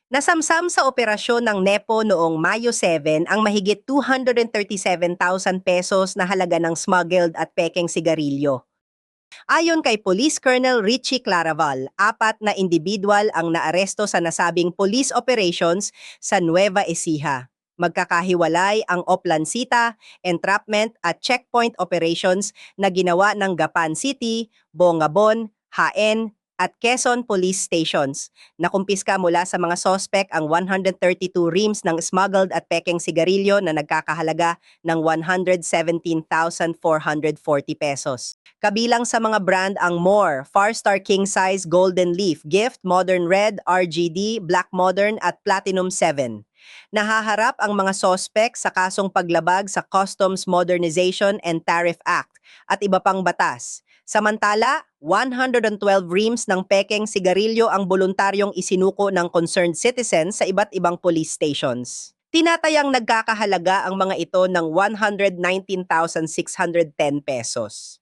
Nasamsam sa operasyon ng NEPO noong Mayo 7 ang mahigit 237,000 pesos na halaga ng smuggled at pekeng sigarilyo. Ayon kay Police Colonel Richie Claraval, 4 na individual ang naaresto sa nasabing police operations sa Nueva Ecija. Magkakahiwalay ang Oplancita, entrapment at checkpoint operations na ginawa ng Gapan City, Bongabon, Jaen, at Quezon Police Stations. Nakumpiska mula sa mga sospek ang 132 reams ng smuggled at pekeng sigarilyo na nagkakahalaga ng 117,440 pesos. Kabilang sa mga brand ang More, Farstar King Size Golden Leaf, Gift, Modern Red, RGD, Black Modern at Platinum 7. Nahaharap ang mga sospek sa kasong paglabag sa Customs Modernization and Tariff Act at iba pang batas. Samantala, 112 reams ng pekeng sigarilyo ang voluntaryong isinuko ng concerned citizens sa iba't ibang police stations. Tinatayang nagkakahalaga ang mga ito ng 119,610 pesos.